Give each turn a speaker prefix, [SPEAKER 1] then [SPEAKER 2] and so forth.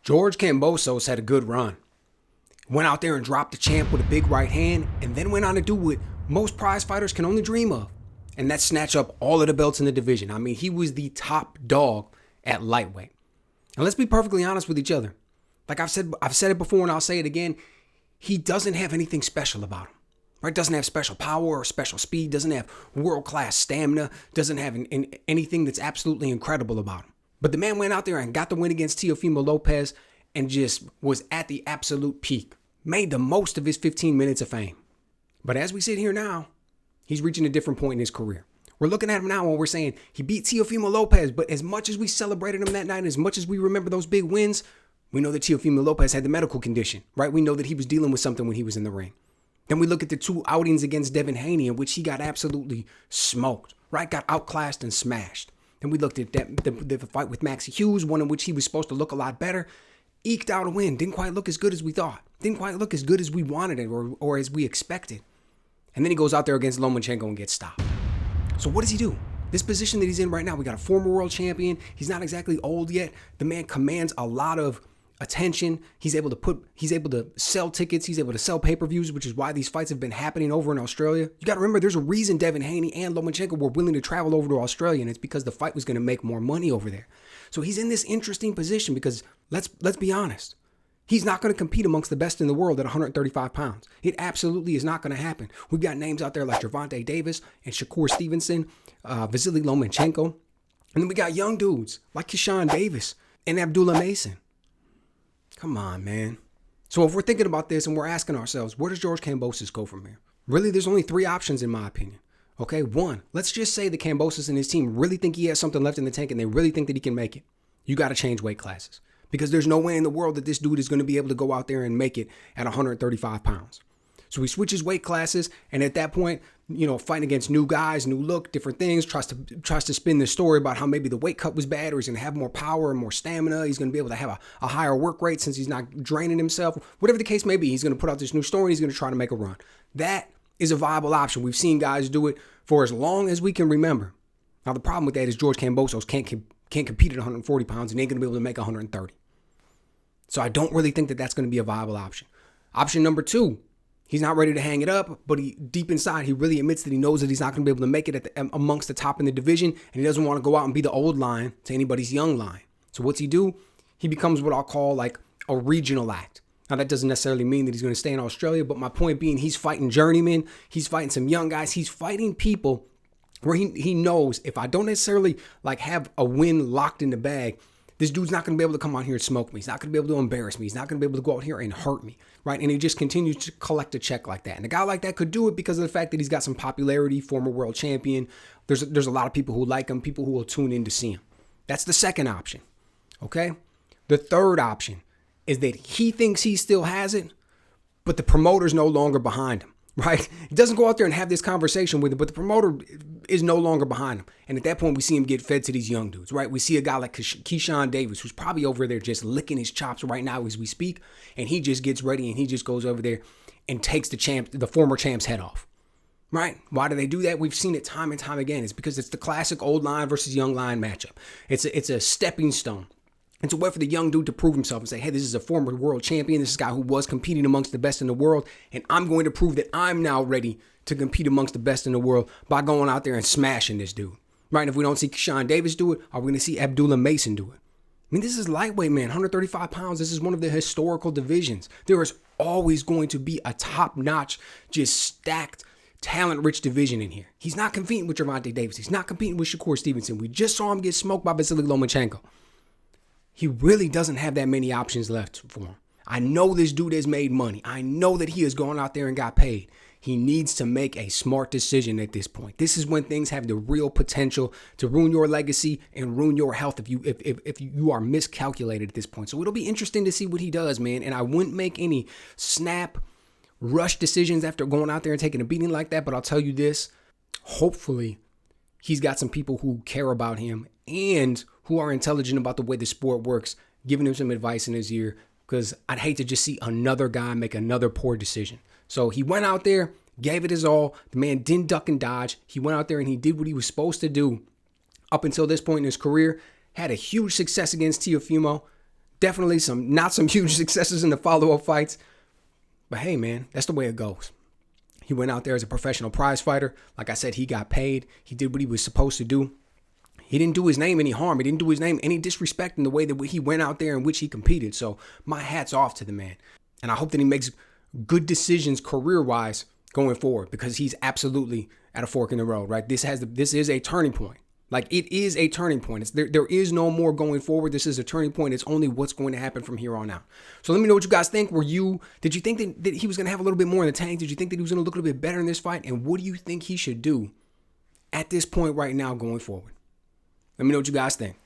[SPEAKER 1] George Kambosos had a good run. Went out there and dropped the champ with a big right hand, and then went on to do what most prize fighters can only dream of, and that's snatch up all of the belts in the division. I mean, he was the top dog at lightweight. And let's be perfectly honest with each other. Like I've said it before and I'll say it again, he doesn't have anything special about him. Right? Doesn't have special power or special speed, doesn't have world-class stamina, doesn't have anything that's absolutely incredible about him. But the man went out there and got the win against Teofimo Lopez and just was at the absolute peak. Made the most of his 15 minutes of fame. But as we sit here now, he's reaching a different point in his career. We're looking at him now and we're saying he beat Teofimo Lopez, but as much as we celebrated him that night, and as much as we remember those big wins, we know that Teofimo Lopez had the medical condition, right? We know that he was dealing with something when he was in the ring. Then we look at the two outings against Devin Haney in which he got absolutely smoked, right? Got outclassed and smashed. Then we looked at the fight with Maxie Hughes, one in which he was supposed to look a lot better. Eked out a win. Didn't quite look as good as we thought. Didn't quite look as good as we wanted it or as we expected. And then he goes out there against Lomachenko and gets stopped. So what does he do? This position that he's in right now, we got a former world champion. He's not exactly old yet. The man commands a lot of attention. He's able to sell tickets. He's able to sell pay-per-views, which is why these fights have been happening over in Australia. You got to remember, there's a reason Devin Haney and Lomachenko were willing to travel over to Australia, and it's because the fight was going to make more money over there. So he's in this interesting position because let's be honest. He's not going to compete amongst the best in the world at 135 pounds. It absolutely is not going to happen. We've got names out there like Gervonta Davis and Shakur Stevenson, Vasily Lomachenko. And then we got young dudes like Keyshawn Davis and Abdullah Mason. Come on, man. So if we're thinking about this and we're asking ourselves, where does George Kambosos go from here? Really, there's only three options in my opinion. Okay, one, let's just say that Kambosos and his team really think he has something left in the tank and they really think that he can make it. You got to change weight classes. Because there's no way in the world that this dude is going to be able to go out there and make it at 135 pounds. So he switches weight classes, and at that point, fighting against new guys, new look, different things, tries to spin this story about how maybe the weight cut was bad, or he's going to have more power and more stamina. He's going to be able to have a higher work rate since he's not draining himself. Whatever the case may be, he's going to put out this new story, and he's going to try to make a run. That is a viable option. We've seen guys do it for as long as we can remember. Now, the problem with that is George Kambosos can't compete at 140 pounds and ain't going to be able to make 130. So I don't really think that that's going to be a viable option. Option number two, he's not ready to hang it up, but deep inside, he really admits that he knows that he's not going to be able to make it amongst the top in the division, and he doesn't want to go out and be the old lion to anybody's young lion. So what's he do? He becomes what I'll call like a regional act. Now, that doesn't necessarily mean that he's going to stay in Australia, but my point being, he's fighting journeymen, he's fighting some young guys, he's fighting people where he knows if I don't necessarily like have a win locked in the bag, this dude's not going to be able to come out here and smoke me. He's not going to be able to embarrass me. He's not going to be able to go out here and hurt me, right? And he just continues to collect a check like that. And a guy like that could do it because of the fact that he's got some popularity, former world champion. There's a lot of people who like him, people who will tune in to see him. That's the second option, okay? The third option is that he thinks he still has it, but the promoter's no longer behind him. Right? He doesn't go out there and have this conversation with him, but the promoter is no longer behind him. And at that point, we see him get fed to these young dudes, right? We see a guy like Keyshawn Davis, who's probably over there just licking his chops right now as we speak. And he just gets ready and he just goes over there and takes the former champ's head off. Right? Why do they do that? We've seen it time and time again. It's because it's the classic old lion versus young lion matchup. It's a stepping stone. And to wait for the young dude to prove himself and say, hey, this is a former world champion. This is a guy who was competing amongst the best in the world. And I'm going to prove that I'm now ready to compete amongst the best in the world by going out there and smashing this dude. Right? And if we don't see Keyshawn Davis do it, are we going to see Abdullah Mason do it? I mean, this is lightweight, man. 135 pounds. This is one of the historical divisions. There is always going to be a top-notch, just stacked, talent-rich division in here. He's not competing with Gervonta Davis. He's not competing with Shakur Stevenson. We just saw him get smoked by Vasily Lomachenko. He really doesn't have that many options left for him. I know this dude has made money. I know that he has gone out there and got paid. He needs to make a smart decision at this point. This is when things have the real potential to ruin your legacy and ruin your health if you are miscalculated at this point. So it'll be interesting to see what he does, man. And I wouldn't make any snap, rush decisions after going out there and taking a beating like that. But I'll tell you this, hopefully he's got some people who care about him and who are intelligent about the way the sport works, giving him some advice in his ear, because I'd hate to just see another guy make another poor decision. So he went out there, gave it his all. The man didn't duck and dodge. He went out there and he did what he was supposed to do up until this point in his career. Had a huge success against Teofimo. Definitely not some huge successes in the follow-up fights. But hey, man, that's the way it goes. He went out there as a professional prize fighter. Like I said, he got paid. He did what he was supposed to do. He didn't do his name any harm. He didn't do his name any disrespect in the way that he went out there in which he competed. So my hat's off to the man. And I hope that he makes good decisions career-wise going forward, because he's absolutely at a fork in the road, right? This is a turning point. Like, it is a turning point. There is no more going forward. This is a turning point. It's only what's going to happen from here on out. So let me know what you guys think. Did you think that he was going to have a little bit more in the tank? Did you think that he was going to look a little bit better in this fight? And what do you think he should do at this point right now going forward? Let me know what you guys think.